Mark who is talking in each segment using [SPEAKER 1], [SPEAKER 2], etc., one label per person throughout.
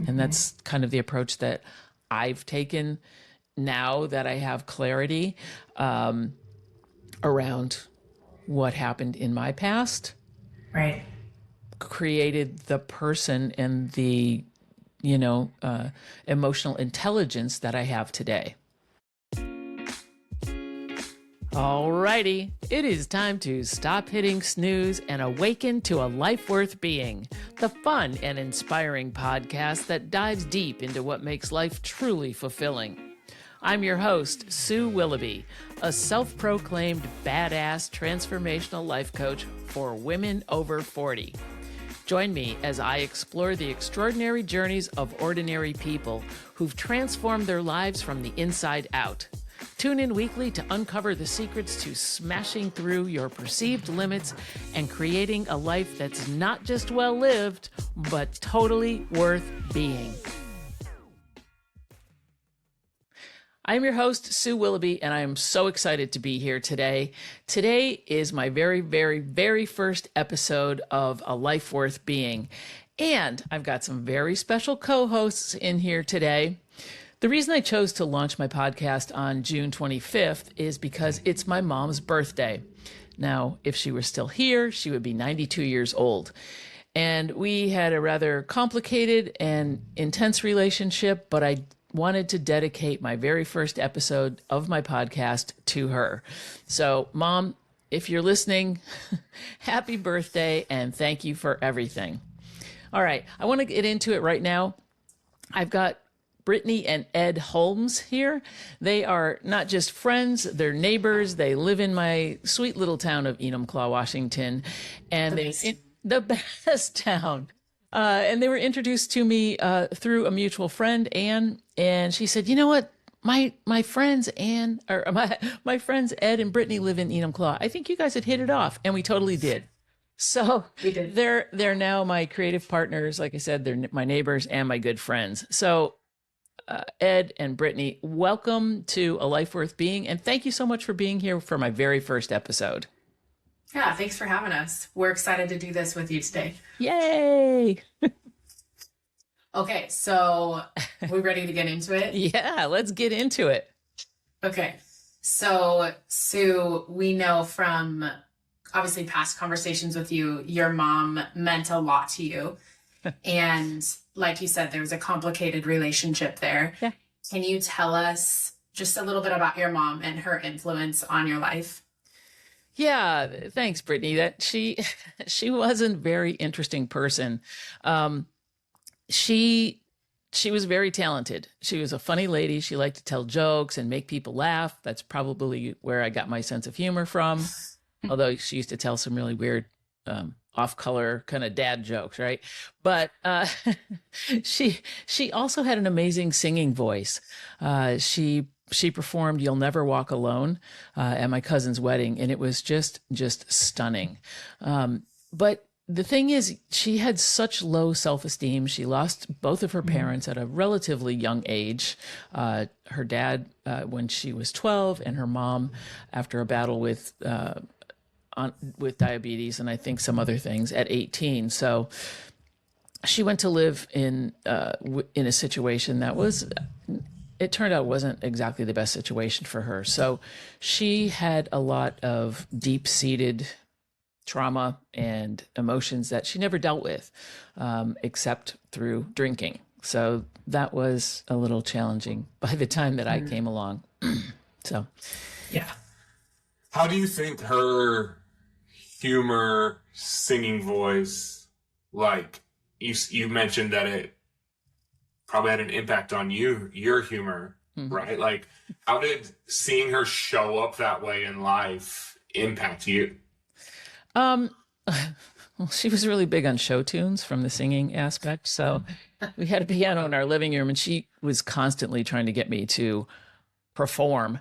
[SPEAKER 1] And that's kind of the approach that I've taken now that I have clarity around what happened in my past.
[SPEAKER 2] Right.
[SPEAKER 1] Created the person and the, emotional intelligence that I have today. Alrighty, it is time to stop hitting snooze and awaken to a life worth being, the fun and inspiring podcast that dives deep into what makes life truly fulfilling. I'm your host, Sue Willoughby, a self-proclaimed badass transformational life coach for women over 40. Join me as I explore the extraordinary journeys of ordinary people who've transformed their lives from the inside out. Tune in weekly to uncover the secrets to smashing through your perceived limits and creating a life that's not just well lived, but totally worth being. I'm your host, Sue Willoughby, and I am so excited to be here today. Today is my very, very, very first episode of A Life Worth Being, and I've got some very special co-hosts in here today. The reason I chose to launch my podcast on June 25th is because it's my mom's birthday. Now, if she were still here, she would be 92 years old. And we had a rather complicated and intense relationship, but I wanted to dedicate my very first episode of my podcast to her. So, Mom, if you're listening, happy birthday and thank you for everything. All right, I want to get into it right now. I've got Britney and Ed Holmes here. They are not just friends, they're neighbors. They live in my sweet little town of Enumclaw, Washington. And the best town. And they were introduced to me through a mutual friend, Anne, and she said, "You know what? My friends my friends Ed and Brittany live in Enumclaw. I think you guys had hit it off," and we totally did. So
[SPEAKER 2] We did.
[SPEAKER 1] they're now my creative partners. Like I said, they're my neighbors and my good friends. So Ed and Brittany, welcome to A Life Worth Being, and thank you so much for being here for my very first episode.
[SPEAKER 2] Yeah, thanks for having us. We're excited to do this with you today.
[SPEAKER 1] Yay!
[SPEAKER 2] Okay, so we ready to get into it?
[SPEAKER 1] Yeah, let's get into it.
[SPEAKER 2] Okay, so Sue, we know from obviously past conversations with you, your mom meant a lot to you. And like you said, there was a complicated relationship there.
[SPEAKER 1] Yeah.
[SPEAKER 2] Can you tell us just a little bit about your mom and her influence on your life?
[SPEAKER 1] Yeah, thanks, Brittany. That she was a very interesting person. She was very talented. She was a funny lady. She liked to tell jokes and make people laugh. That's probably where I got my sense of humor from. Although she used to tell some really weird, off-color kind of dad jokes, right? But she also had an amazing singing voice. She performed "You'll Never Walk Alone" at my cousin's wedding, and it was just stunning. But the thing is, she had such low self-esteem. She lost both of her parents at a relatively young age. Her dad when she was 12, and her mom after a battle with diabetes and I think some other things at 18. So she went to live in a situation that was, it turned out wasn't exactly the best situation for her. So she had a lot of deep-seated trauma and emotions that she never dealt with, except through drinking. So that was a little challenging by the time that I came along. So,
[SPEAKER 2] Yeah.
[SPEAKER 3] How do you think her humor, singing voice, like you mentioned that it probably had an impact on your humor, right? Like, how did seeing her show up that way in life impact you?
[SPEAKER 1] Well, she was really big on show tunes from the singing aspect. So we had a piano in our living room, and she was constantly trying to get me to perform.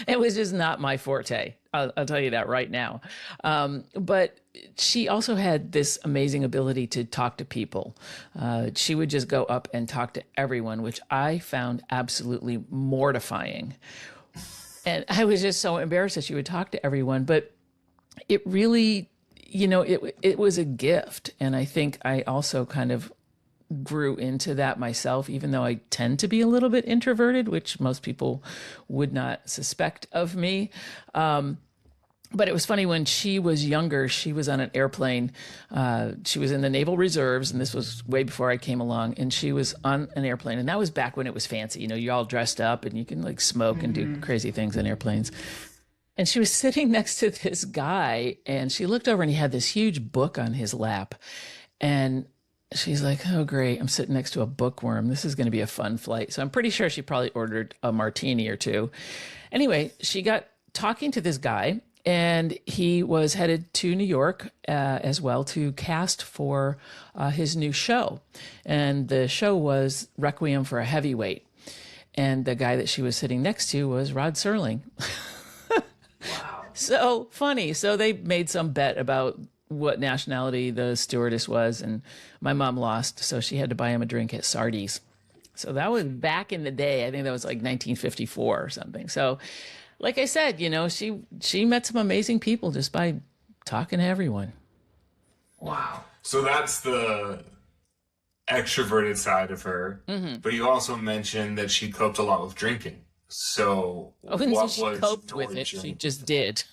[SPEAKER 1] It was just not my forte. I'll tell you that right now. But she also had this amazing ability to talk to people. She would just go up and talk to everyone, which I found absolutely mortifying. And I was just so embarrassed that she would talk to everyone. But it really, it was a gift. And I think I also kind of grew into that myself, even though I tend to be a little bit introverted, which most people would not suspect of me. But it was funny when she was younger, she was on an airplane. She was in the Naval Reserves, and this was way before I came along. And she was on an airplane, and that was back when it was fancy. You're all dressed up and you can like smoke and do crazy things in airplanes. And she was sitting next to this guy, and she looked over and he had this huge book on his lap. And she's like, oh, great. I'm sitting next to a bookworm. This is going to be a fun flight. So I'm pretty sure she probably ordered a martini or two. Anyway, she got talking to this guy, and he was headed to New York as well to cast for his new show. And the show was Requiem for a Heavyweight. And the guy that she was sitting next to was Rod Serling.
[SPEAKER 2] Wow.
[SPEAKER 1] So funny. So they made some bet about what nationality the stewardess was, and my mom lost, so she had to buy him a drink at Sardi's. So that was back in the day. I think that was like 1954 or something. So like I said, she met some amazing people just by talking to everyone.
[SPEAKER 2] Wow.
[SPEAKER 3] So that's the extroverted side of her.
[SPEAKER 1] Mm-hmm.
[SPEAKER 3] But you also mentioned that she coped a lot with drinking. So
[SPEAKER 1] What she coped with it, she just did.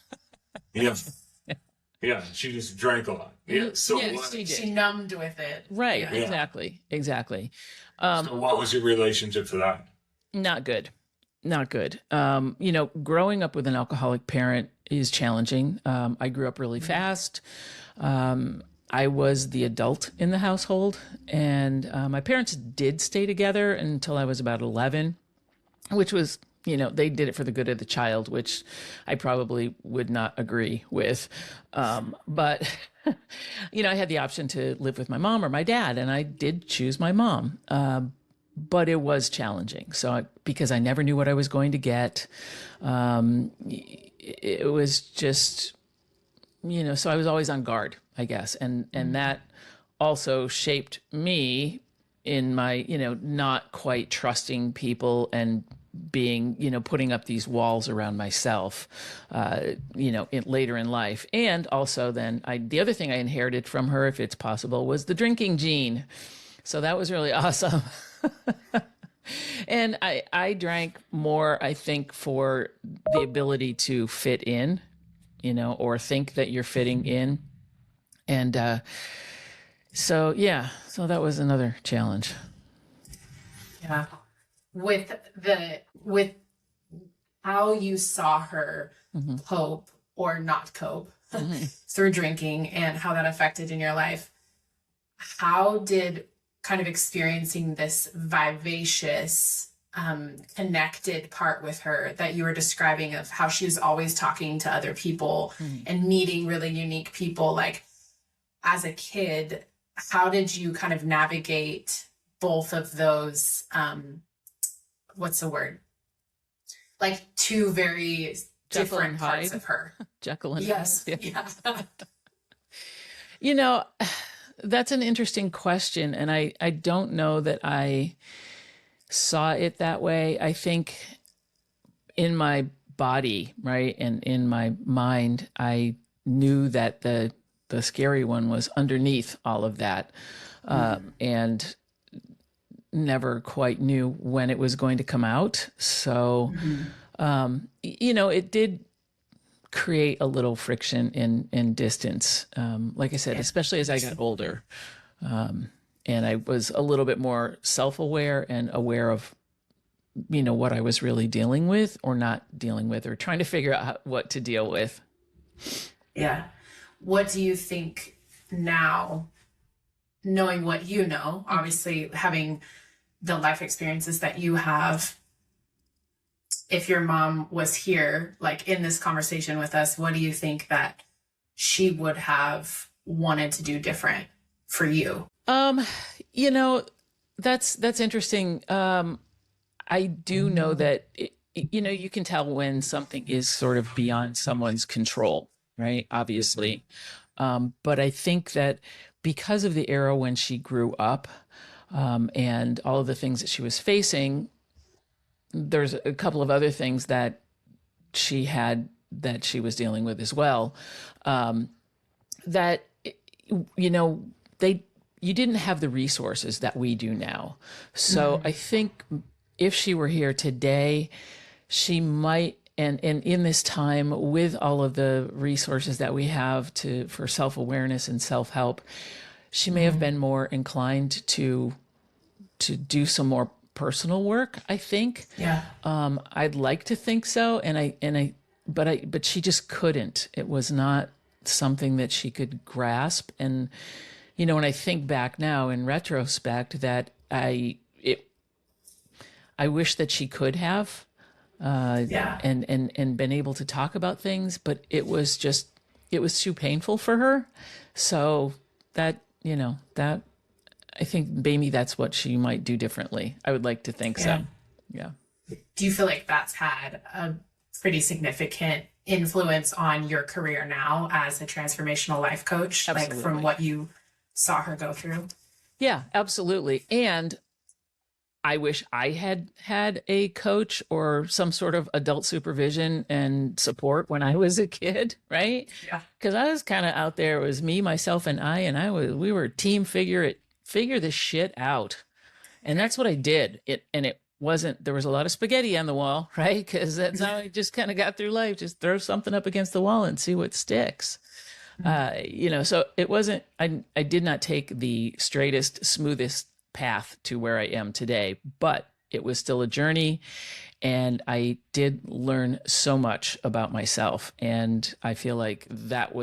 [SPEAKER 3] Yeah. Yeah, she just drank a lot. Yeah. So
[SPEAKER 2] she numbed with it.
[SPEAKER 1] Right.
[SPEAKER 2] Yeah.
[SPEAKER 1] Exactly.
[SPEAKER 3] So what was your relationship to that?
[SPEAKER 1] Not good. Growing up with an alcoholic parent is challenging. I grew up really fast. I was the adult in the household, and my parents did stay together until I was about 11, which was, they did it for the good of the child, which I probably would not agree with. But, I had the option to live with my mom or my dad, and I did choose my mom. But it was challenging. So because I never knew what I was going to get, it was just, so I was always on guard, I guess. And that also shaped me in my, not quite trusting people and being, putting up these walls around myself, later in life. And also then the other thing I inherited from her, if it's possible, was the drinking gene. So that was really awesome. And I drank more, I think, for the ability to fit in, or think that you're fitting in. And so that was another challenge.
[SPEAKER 2] Yeah. With how you saw her cope or not cope through drinking and how that affected in your life, how did kind of experiencing this vivacious, connected part with her that you were describing of how she was always talking to other people and meeting really unique people, like as a kid, how did you kind of navigate both of those, what's the word? Like two very different parts of her.
[SPEAKER 1] Jekyll and
[SPEAKER 2] yes.
[SPEAKER 1] Hyde.
[SPEAKER 2] Yeah.
[SPEAKER 1] That's an interesting question. And I don't know that I saw it that way. I think in my body, right, and in my mind, I knew that the scary one was underneath all of that, and never quite knew when it was going to come out. So, it did create a little friction and distance. Like I said, especially as I got older. And I was a little bit more self-aware and aware of, what I was really dealing with or not dealing with, or trying to figure out what to deal with.
[SPEAKER 2] Yeah. What do you think now, knowing what you know, obviously having the life experiences that you have, if your mom was here, like in this conversation with us, what do you think that she would have wanted to do different for you?
[SPEAKER 1] That's interesting. I do know that, you can tell when something is sort of beyond someone's control, right? Obviously. But I think that because of the era when she grew up, and all of the things that she was facing, there's a couple of other things that she had that she was dealing with as well. that, you know, they, you didn't have the resources that we do now. So I think if she were here today, she might, and in this time with all of the resources that we have for self-awareness and self-help, she may have been more inclined to do some more personal work, I think.
[SPEAKER 2] Yeah.
[SPEAKER 1] I'd like to think so. But she just couldn't. It was not something that she could grasp. And, you know, when I think back now in retrospect, that I wish that she could have, and been able to talk about things, but it was too painful for her. So that, you know, that, I think maybe that's what she might do differently. I would like to think so. Yeah.
[SPEAKER 2] Do you feel like that's had a pretty significant influence on your career now as a transformational life coach?
[SPEAKER 1] Absolutely.
[SPEAKER 2] Like from what you saw her go through?
[SPEAKER 1] Yeah, absolutely. And I wish I had a coach or some sort of adult supervision and support when I was a kid, right?
[SPEAKER 2] Yeah.
[SPEAKER 1] Because I was kind of out there. It was me, myself, and we were team figure this shit out. And that's what I did. It wasn't, there was a lot of spaghetti on the wall, right? Because that's how I just kind of got through life. Just throw something up against the wall and see what sticks. You know, so it wasn't, I did not take the straightest, smoothest path to where I am today, but it was still a journey, and I did learn so much about myself. And I feel like that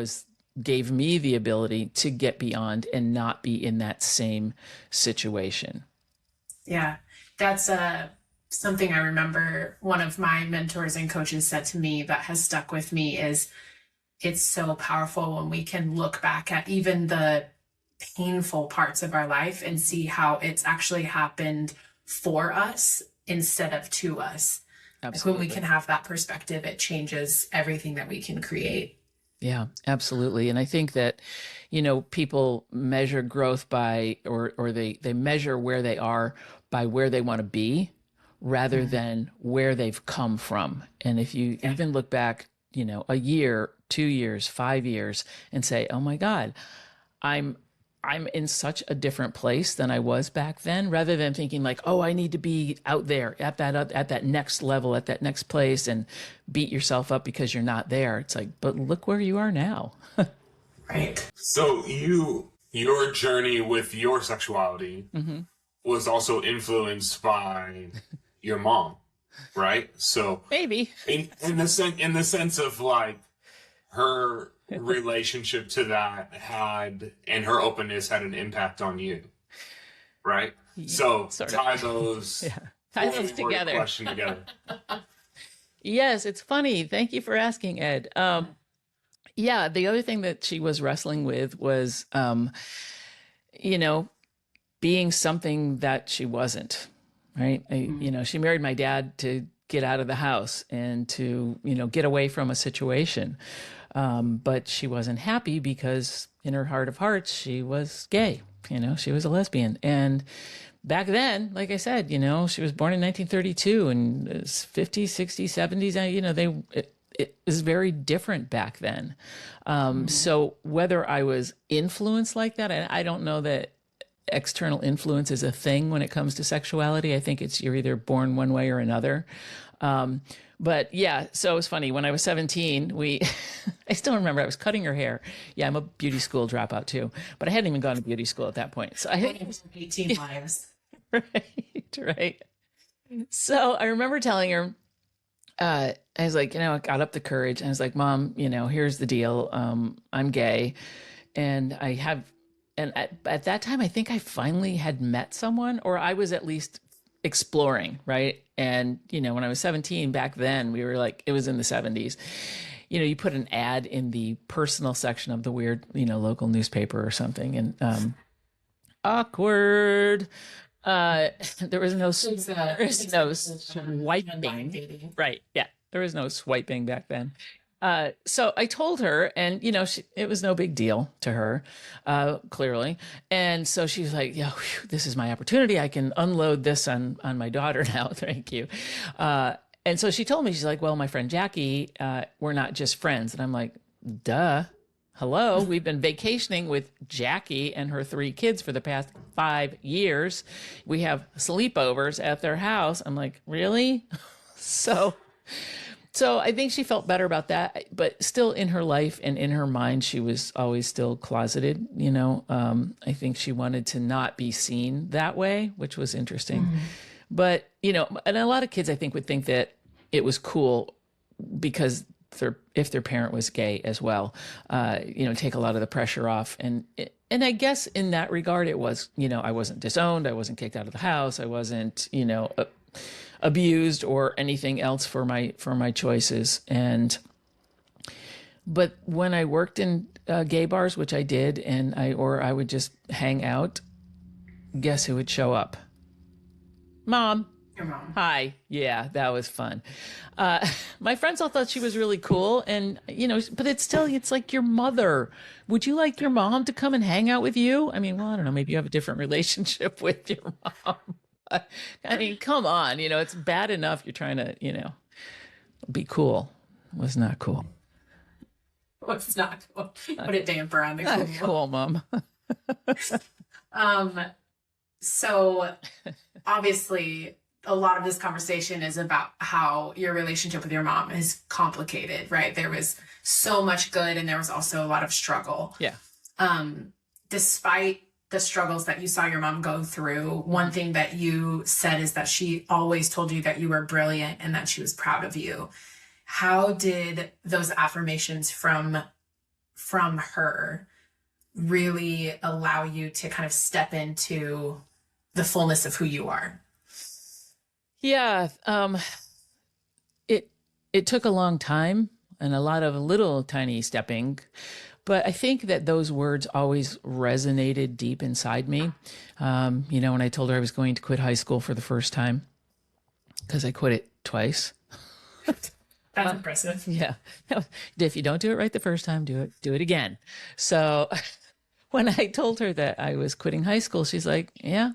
[SPEAKER 1] gave me the ability to get beyond and not be in that same situation.
[SPEAKER 2] Yeah, that's something I remember one of my mentors and coaches said to me that has stuck with me is it's so powerful when we can look back at even the painful parts of our life and see how it's actually happened for us instead of to us.
[SPEAKER 1] Absolutely.
[SPEAKER 2] Like when we can have that perspective, it changes everything that we can create.
[SPEAKER 1] Yeah, absolutely. And I think that, you know, people measure growth by, or they measure where they are by where they want to be rather than where they've come from. And if you even look back, you know, a year, 2 years, 5 years and say, oh my God, I'm in such a different place than I was back then, rather than thinking like, oh, I need to be out there at that next level, at that next place, and beat yourself up because you're not there. It's like, but look where you are now.
[SPEAKER 2] Right.
[SPEAKER 3] So your journey with your sexuality was also influenced by your mom, right? So
[SPEAKER 1] Maybe.
[SPEAKER 3] in the sense of like her relationship to that and her openness had an impact on you, right? So
[SPEAKER 1] Sort of.
[SPEAKER 3] tie those
[SPEAKER 1] together.
[SPEAKER 3] question together.
[SPEAKER 1] Yes, it's funny. Thank you for asking, Ed. Yeah, the other thing that she was wrestling with was, you know, being something that she wasn't, right? You know, she married my dad to get out of the house and to, you know, get away from a situation. But she wasn't happy because in her heart of hearts, she was gay, you know, she was a lesbian. And back then, like I said, you know, she was born in 1932 and it was 50s, 60s, 70s, you know, it was very different back then. So whether I was influenced like that, I don't know that external influence is a thing when it comes to sexuality. I think you're either born one way or another. But yeah, so it was funny. When I was 17, I still remember I was cutting her hair. Yeah, I'm a beauty school dropout too, but I hadn't even gone to beauty school at that point. So I had
[SPEAKER 2] 18 lives.
[SPEAKER 1] Right. So I remember telling her, I was like, you know, I got up the courage and I was like, Mom, you know, here's the deal. I'm gay and at that time, I think I finally had met someone, or I was at least exploring, right? And, you know, when I was 17 back then, we were like, it was in the 70s, you know, you put an ad in the personal section of the weird, you know, local newspaper or something. And awkward. There was no swiping. Right. Yeah. There was no swiping back then. So I told her, and you know, it was no big deal to her, clearly. And so she was like, "Yeah, this is my opportunity. I can unload this on my daughter now. Thank you." And so she told me, she's like, "Well, my friend Jackie, we're not just friends." And I'm like, "Duh, hello, we've been vacationing with Jackie and her 3 kids for the past 5 years. We have sleepovers at their house. I'm like, really? So I think she felt better about that, but still in her life and in her mind, she was always still closeted, you know. I think she wanted to not be seen that way, which was interesting. But, you know, and a lot of kids, I think, would think that it was cool because if their parent was gay as well, you know, take a lot of the pressure off. And I guess in that regard, it was, you know, I wasn't disowned. I wasn't kicked out of the house. I wasn't, you know, abused or anything else for my choices. But when I worked in gay bars, which I did, and I would just hang out, guess who would show up? Mom.
[SPEAKER 2] Your mom.
[SPEAKER 1] Hi. Yeah, that was fun. My friends all thought she was really cool, and you know, but it's like your mother. Would you like your mom to come and hang out with you? I mean, well, I don't know, maybe you have a different relationship with your mom. I mean, come on, you know, it's bad enough you're trying to, you know, be cool. It was not cool.
[SPEAKER 2] What's not cool? Put a damper on the cool.
[SPEAKER 1] Cool, Mom.
[SPEAKER 2] So obviously a lot of this conversation is about how your relationship with your mom is complicated, right? There was so much good and there was also a lot of struggle.
[SPEAKER 1] Yeah.
[SPEAKER 2] Despite the struggles that you saw your mom go through, one thing that you said is that she always told you that you were brilliant and that she was proud of you. How did those affirmations from her really allow you to kind of step into the fullness of who you are?
[SPEAKER 1] Yeah. It took a long time and a lot of little tiny stepping. But I think that those words always resonated deep inside me. You know, when I told her I was going to quit high school for the first time, because I quit it twice.
[SPEAKER 2] That's impressive.
[SPEAKER 1] Yeah. If you don't do it right the first time, do it again. So when I told her that I was quitting high school, she's like, yeah.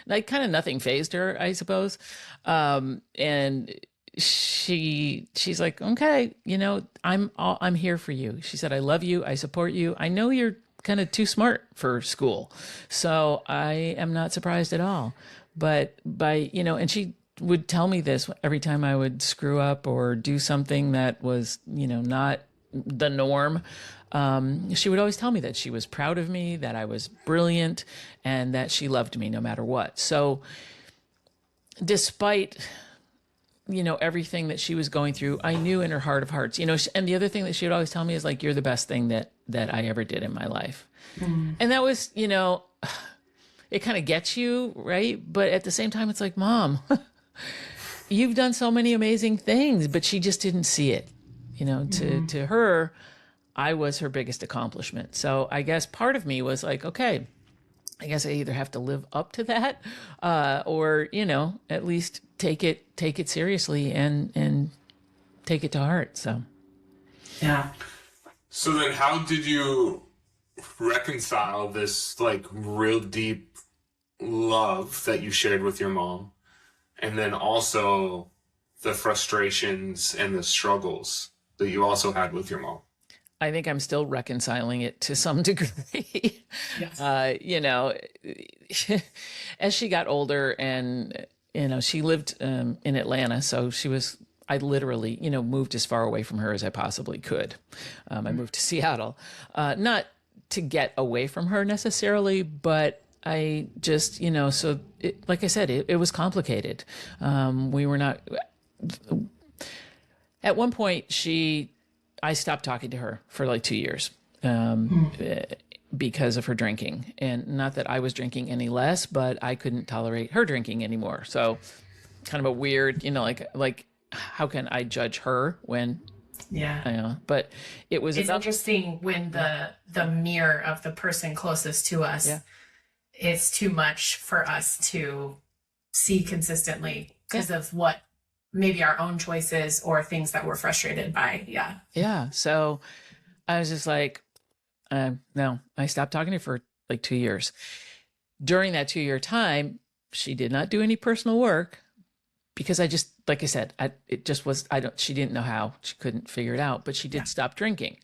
[SPEAKER 1] Like kind of nothing fazed her, I suppose. And she's like, okay, you know, I'm here for you. She said, I love you. I support you. I know you're kind of too smart for school, so I am not surprised at all. But you know, and she would tell me this every time I would screw up or do something that was, you know, not the norm. She would always tell me that she was proud of me, that I was brilliant, and that she loved me no matter what. So despite, you know, everything that she was going through, I knew in her heart of hearts, you know, and the other thing that she would always tell me is like, you're the best thing that I ever did in my life. And that was, you know, it kind of gets you, right? But at the same time, it's like, Mom, you've done so many amazing things, but she just didn't see it. You know, to her, I was her biggest accomplishment. So I guess part of me was like, okay, I guess I either have to live up to that, or, you know, at least take it seriously and take it to heart. So,
[SPEAKER 2] yeah.
[SPEAKER 3] So then how did you reconcile this like real deep love that you shared with your mom, and then also the frustrations and the struggles that you also had with your mom?
[SPEAKER 1] I think I'm still reconciling it to some degree.
[SPEAKER 2] Yes.
[SPEAKER 1] You know, as she got older and, you know, she lived in Atlanta. So I literally, you know, moved as far away from her as I possibly could. I moved to Seattle, not to get away from her necessarily, but I just, you know, so like I said, it was complicated. We were not, at one point I stopped talking to her for like 2 years because of her drinking. And not that I was drinking any less, but I couldn't tolerate her drinking anymore. So kind of a weird, you know, like how can I judge her when,
[SPEAKER 2] Yeah.
[SPEAKER 1] you know, but it's
[SPEAKER 2] interesting when the mirror of the person closest to us is too much for us to see consistently because of what maybe our own choices or things that we're frustrated by. Yeah.
[SPEAKER 1] Yeah. So I was just like, no, I stopped talking to her for like 2 years. During that 2-year time, she did not do any personal work because I just, like I said, she didn't know how, she couldn't figure it out, but she did stop drinking.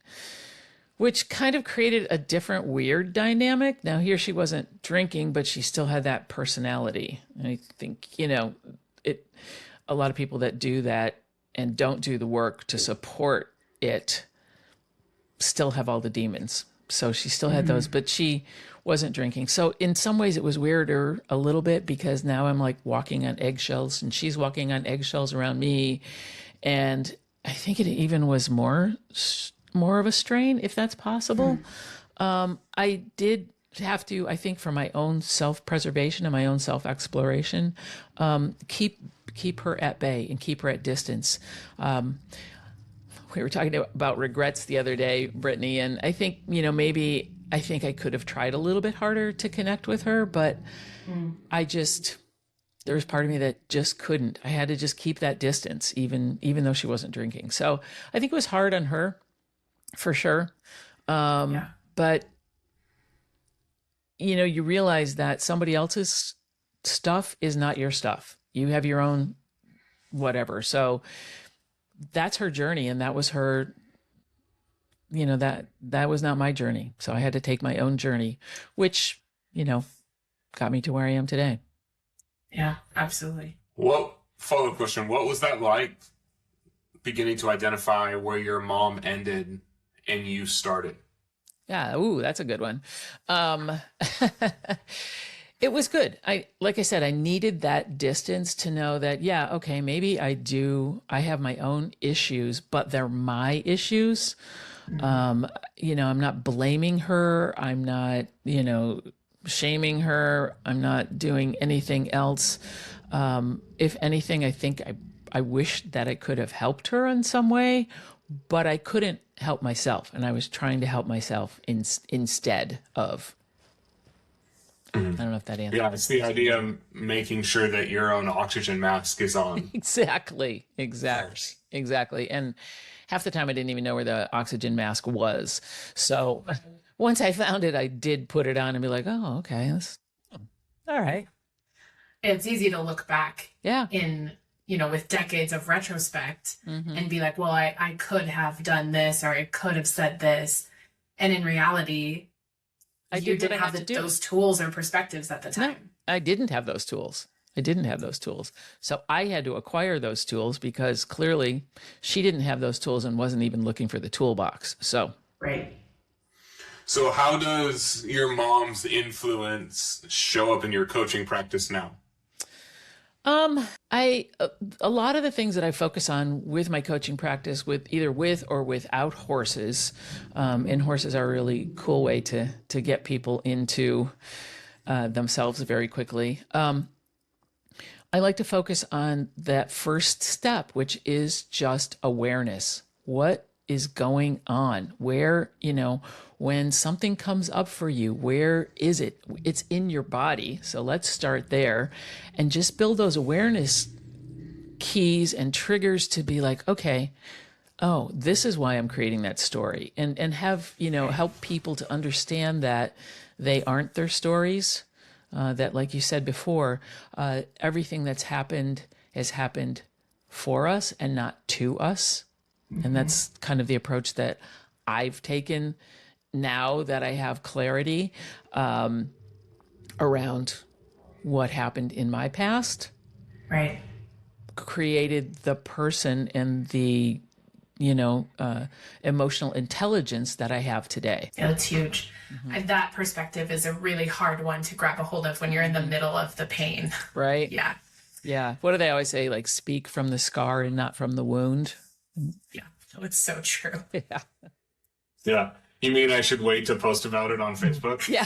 [SPEAKER 1] which kind of created a different weird dynamic. Now here she wasn't drinking, but she still had that personality. And I think, a lot of people that do that and don't do the work to support it still have all the demons. So she still had those, but she wasn't drinking. So in some ways it was weirder a little bit, because now I'm like walking on eggshells and she's walking on eggshells around me. And I think it even was more of a strain, if that's possible. I did have to, I think, for my own self-preservation and my own self-exploration, keep her at bay and keep her at distance. We were talking about regrets the other day, Brittany, and I think, I think I could have tried a little bit harder to connect with her, but there was part of me that just couldn't. I had to just keep that distance, even though she wasn't drinking. So I think it was hard on her, for sure. But, you realize that somebody else's stuff is not your stuff. You have your own whatever. So that's her journey. And that was her, that was not my journey. So I had to take my own journey, which, got me to where I am today.
[SPEAKER 2] Yeah, absolutely.
[SPEAKER 3] Follow-up question. What was that like, beginning to identify where your mom ended and you started?
[SPEAKER 1] Yeah. Ooh, that's a good one. It was good. Like I said, I needed that distance to know that, yeah, okay, maybe I have my own issues, but they're my issues. I'm not blaming her. I'm not, shaming her. I'm not doing anything else. If anything, I think I wish that I could have helped her in some way, but I couldn't help myself. And I was trying to help myself instead of. I don't know if that answers.
[SPEAKER 3] Yeah, it's the idea of making sure that your own oxygen mask is on.
[SPEAKER 1] Exactly. And half the time I didn't even know where the oxygen mask was. So once I found it, I did put it on and be like, oh, okay, that's all right.
[SPEAKER 2] It's easy to look back
[SPEAKER 1] in,
[SPEAKER 2] with decades of retrospect and be like, well, I could have done this, or I could have said this. And in reality, you didn't have those tools or perspectives at the time.
[SPEAKER 1] No, I didn't have those tools. So I had to acquire those tools, because clearly she didn't have those tools and wasn't even looking for the toolbox. So.
[SPEAKER 2] Right.
[SPEAKER 3] So how does your mom's influence show up in your coaching practice now?
[SPEAKER 1] A lot of the things that I focus on with my coaching practice, either with or without horses, and horses are a really cool way to get people into themselves very quickly. I like to focus on that first step, which is just awareness. What is going on? Where, when something comes up for you, where is it? It's in your body. So let's start there and just build those awareness keys and triggers to be like, okay, oh, this is why I'm creating that story, and have, help people to understand that they aren't their stories. That, like you said before, everything that's happened has happened for us and not to us. And that's kind of the approach that I've taken now that I have clarity around what happened in my past.
[SPEAKER 2] Right.
[SPEAKER 1] Created the person and the, emotional intelligence that I have today.
[SPEAKER 2] Yeah, that's huge. And that perspective is a really hard one to grab a hold of when you're in the middle of the pain.
[SPEAKER 1] Right.
[SPEAKER 2] Yeah.
[SPEAKER 1] Yeah. What do they always say? Like, speak from the scar and not from the wound.
[SPEAKER 2] Yeah. Oh, it's so true.
[SPEAKER 1] Yeah.
[SPEAKER 3] Yeah. You mean I should wait to post about it on Facebook?
[SPEAKER 1] Yeah.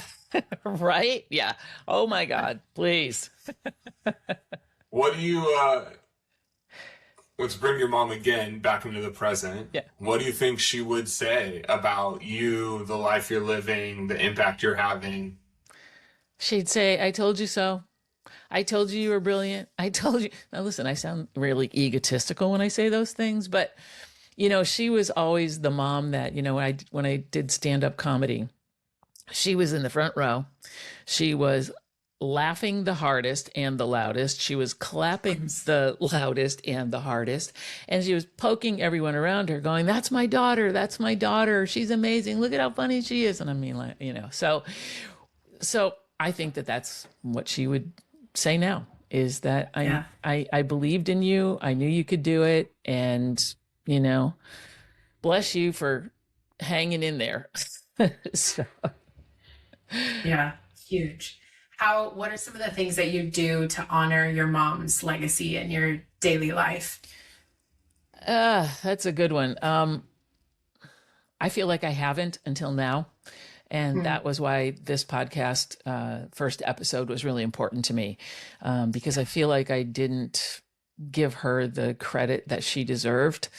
[SPEAKER 1] Right? Yeah. Oh my God. Please.
[SPEAKER 3] What do you, let's bring your mom again back into the present.
[SPEAKER 1] Yeah.
[SPEAKER 3] What do you think she would say about you, the life you're living, the impact you're having?
[SPEAKER 1] She'd say, I told you so. I told you were brilliant. I told you. Now listen, I sound really egotistical when I say those things, but she was always the mom that, when I did stand-up comedy, she was in the front row. She was laughing the hardest and the loudest. She was clapping the loudest and the hardest. And she was poking everyone around her, going, "That's my daughter. That's my daughter. She's amazing. Look at how funny she is." And I mean, like, so I think that that's what she would say now, is that I believed in you. I knew you could do it. And, bless you for hanging in there. So.
[SPEAKER 2] Yeah, huge. What are some of the things that you do to honor your mom's legacy in your daily life?
[SPEAKER 1] That's a good one. I feel like I haven't until now. And that was why this podcast, first episode, was really important to me, because I feel like I didn't give her the credit that she deserved.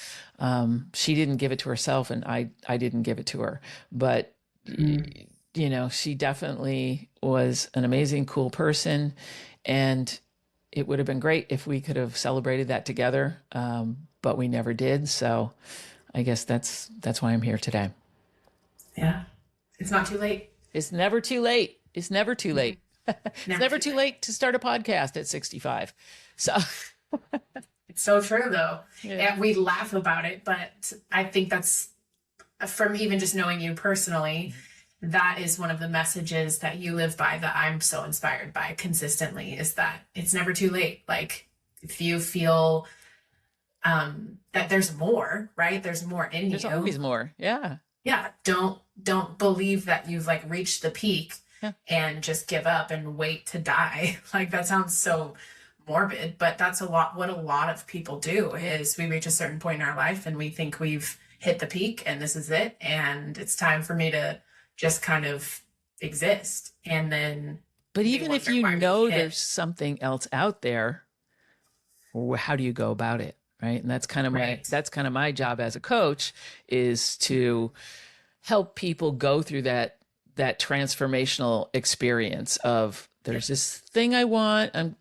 [SPEAKER 1] She didn't give it to herself, and I didn't give it to her. But she definitely was an amazing, cool person. And it would have been great if we could have celebrated that together. But we never did. So I guess that's why I'm here today.
[SPEAKER 2] Yeah. It's not too late.
[SPEAKER 1] It's never too late. It's never too late. It's never too late to start a podcast at 65. So
[SPEAKER 2] it's so true though.
[SPEAKER 1] Yeah.
[SPEAKER 2] And we laugh about it, but I think that's, from even just knowing you personally, that is one of the messages that you live by, that I'm so inspired by consistently, is that it's never too late. Like, if you feel that there's more, right? There's more in you.
[SPEAKER 1] There's always more. Yeah.
[SPEAKER 2] Yeah. Don't believe that you've like reached the peak and just give up and wait to die. Like, that sounds so morbid, but that's what a lot of people do, is we reach a certain point in our life and we think we've hit the peak and this is it. And it's time for me to just kind of exist. And then,
[SPEAKER 1] but even if you know there's something else out there, how do you go about it? Right. And that's kind of my job as a coach, is to help people go through that transformational experience of, there's this thing I want. I'm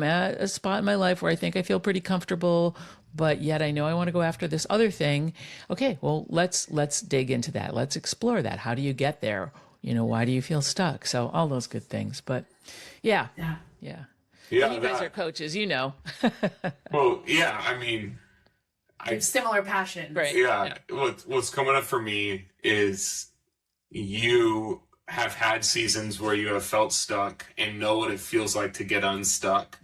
[SPEAKER 1] at a spot in my life where I think I feel pretty comfortable, but yet I know I want to go after this other thing. Okay, well, let's dig into that. Let's explore that. How do you get there? Why do you feel stuck? So all those good things. But yeah.
[SPEAKER 3] Yeah,
[SPEAKER 1] you guys are coaches,
[SPEAKER 3] Well, yeah, I mean,
[SPEAKER 2] similar passion.
[SPEAKER 3] Right. Yeah. What's coming up for me is, you have had seasons where you have felt stuck and know what it feels like to get unstuck,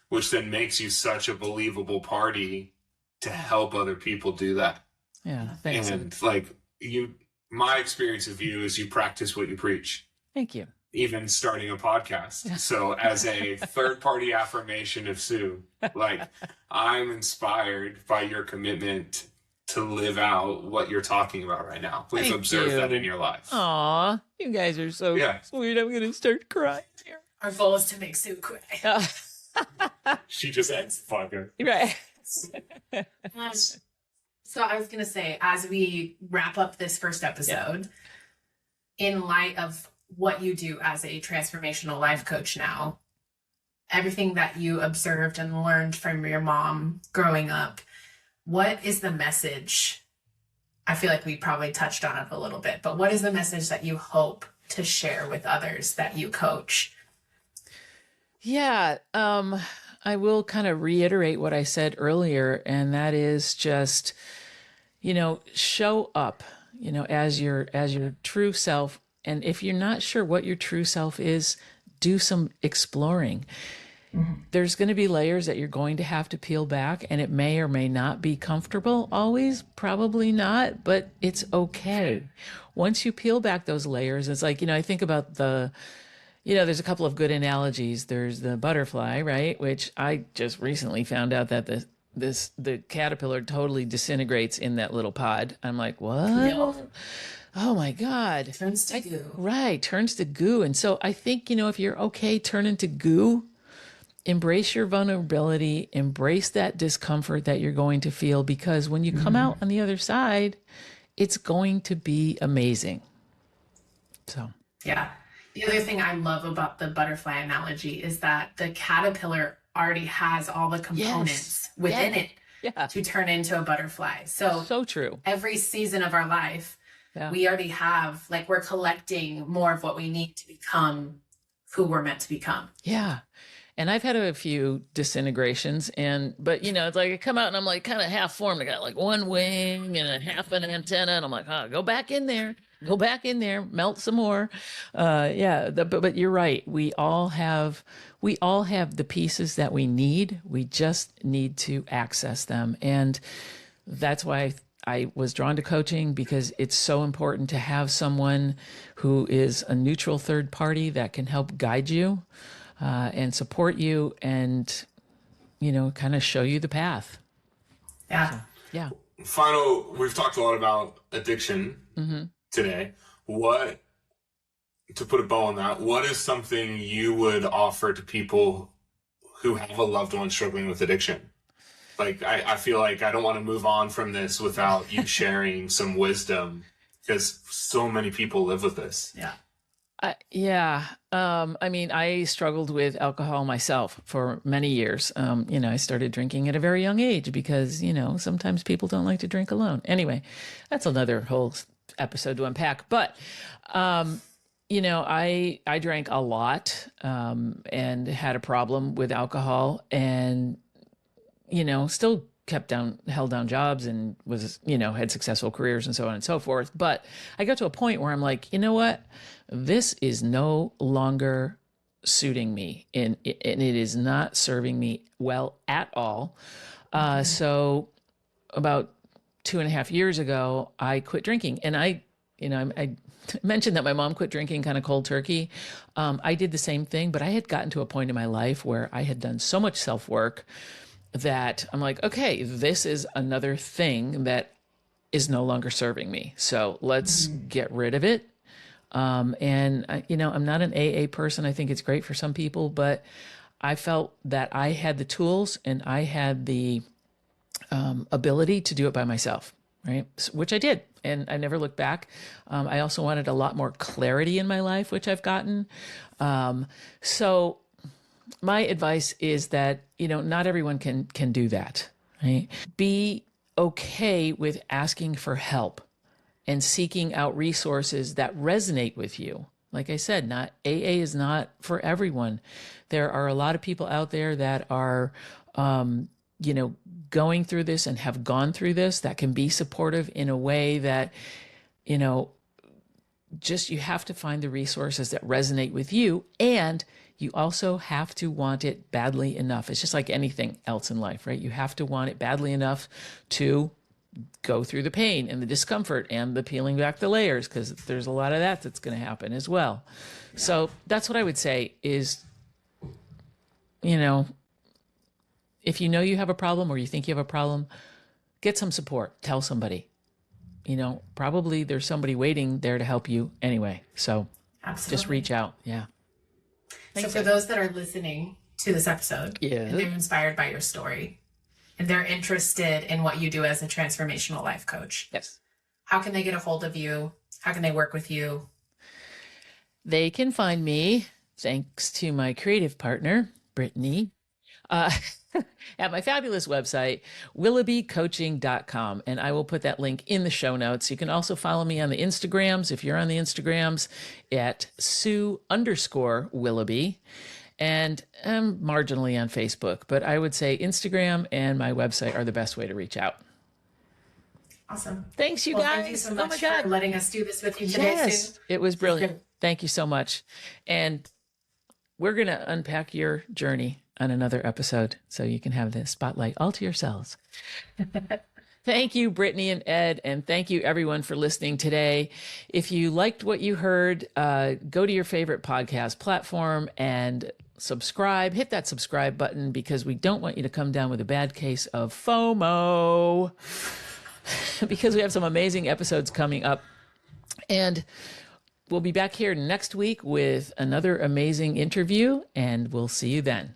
[SPEAKER 3] which then makes you such a believable party to help other people do that.
[SPEAKER 1] Yeah. Thanks.
[SPEAKER 3] And my experience of you is you practice what you preach.
[SPEAKER 1] Thank you.
[SPEAKER 3] Even starting a podcast. So as a third-party affirmation of Sue, I'm inspired by your commitment to live out what you're talking about right now. We've observed that in your life.
[SPEAKER 1] Aw, you guys are so sweet. I'm going to start crying here.
[SPEAKER 2] Our goal is to make Sue cry.
[SPEAKER 3] She just ends fucking.
[SPEAKER 1] Right.
[SPEAKER 2] So I was going to say, as we wrap up this first episode, in light of what you do as a transformational life coach now, everything that you observed and learned from your mom growing up, what is the message? I feel like we probably touched on it a little bit, but what is the message that you hope to share with others that you coach?
[SPEAKER 1] Yeah, I will kind of reiterate what I said earlier, and that is just, show up, as your true self. And if you're not sure what your true self is, do some exploring. There's going to be layers that you're going to have to peel back, and it may or may not be comfortable always, probably not, but it's okay. Once you peel back those layers, it's like, I think about there's a couple of good analogies. There's the butterfly, right? Which I just recently found out that the caterpillar totally disintegrates in that little pod. I'm like, what? No. Oh my God.
[SPEAKER 2] Turns to goo.
[SPEAKER 1] Right. Turns to goo. And so I think, if you're okay turning to goo, embrace your vulnerability, embrace that discomfort that you're going to feel, because when you come out on the other side, it's going to be amazing. So,
[SPEAKER 2] yeah. The other thing I love about the butterfly analogy is that the caterpillar already has all the components within it to turn into a butterfly. So
[SPEAKER 1] true.
[SPEAKER 2] Every season of our life, we already have, we're collecting more of what we need to become who we're meant to become.
[SPEAKER 1] Yeah. And I've had a few disintegrations, but it's like I come out and I'm like kind of half formed. I got like one wing and a half an antenna, and I'm like, go back in there, melt some more. But you're right. We all have the pieces that we need. We just need to access them. And that's why I was drawn to coaching, because it's so important to have someone who is a neutral third party that can help guide you and support you and, kind of show you the path.
[SPEAKER 2] Yeah.
[SPEAKER 1] So, yeah.
[SPEAKER 3] We've talked a lot about addiction today. To put a bow on that, what is something you would offer to people who have a loved one struggling with addiction? Like, I feel like I don't want to move on from this without you sharing some wisdom, because so many people live with this.
[SPEAKER 2] Yeah.
[SPEAKER 1] I struggled with alcohol myself for many years. I started drinking at a very young age because, sometimes people don't like to drink alone. Anyway, that's another whole episode to unpack. But, I drank a lot and had a problem with alcohol, and, still held down jobs and was, had successful careers and so on and so forth. But I got to a point where I'm like, you know what? This is no longer suiting me, and it is not serving me well at all. So about 2.5 years ago, I quit drinking, and I mentioned that my mom quit drinking kind of cold turkey. I did the same thing, but I had gotten to a point in my life where I had done so much self-work that I'm like, okay, this is another thing that is no longer serving me. So let's get rid of it. I'm not an AA person. I think it's great for some people, but I felt that I had the tools and I had the ability to do it by myself, right? Which I did. And I never looked back. I also wanted a lot more clarity in my life, which I've gotten. So my advice is that, not everyone can do that, right? Be okay with asking for help and seeking out resources that resonate with you. Like I said, AA is not for everyone. There are a lot of people out there that are, going through this and have gone through this that can be supportive in a way that, just you have to find the resources that resonate with you, and you also have to want it badly enough. It's just like anything else in life, right? You have to want it badly enough to go through the pain and the discomfort and the peeling back the layers, because there's a lot of that's going to happen as well. Yeah. So that's what I would say is, if you know you have a problem or you think you have a problem, get some support. Tell somebody. Probably there's somebody waiting there to help you anyway. So
[SPEAKER 2] Absolutely.
[SPEAKER 1] Just reach out. Yeah.
[SPEAKER 2] Thanks. So for those that are listening to this episode, and they're inspired by your story, and they're interested in what you do as a transformational life coach.
[SPEAKER 1] Yes.
[SPEAKER 2] How can they get a hold of you? How can they work with you?
[SPEAKER 1] They can find me, thanks to my creative partner, Brittany, at my fabulous website, willoughbycoaching.com. And I will put that link in the show notes. You can also follow me on the Instagrams, if you're on the Instagrams, at Sue_Willoughby. And I'm marginally on Facebook, but I would say Instagram and my website are the best way to reach out.
[SPEAKER 2] Awesome.
[SPEAKER 1] Thanks, you guys.
[SPEAKER 2] Thank you so much for letting us do this with you today.
[SPEAKER 1] Yes,
[SPEAKER 2] Sue.
[SPEAKER 1] It was brilliant. Thank you so much. And we're going to unpack your journey on another episode so you can have the spotlight all to yourselves. Thank you, Brittany and Ed, and thank you everyone for listening today. If you liked what you heard, go to your favorite podcast platform and subscribe. Hit that subscribe button, because we don't want you to come down with a bad case of FOMO, because we have some amazing episodes coming up. And we'll be back here next week with another amazing interview, and we'll see you then.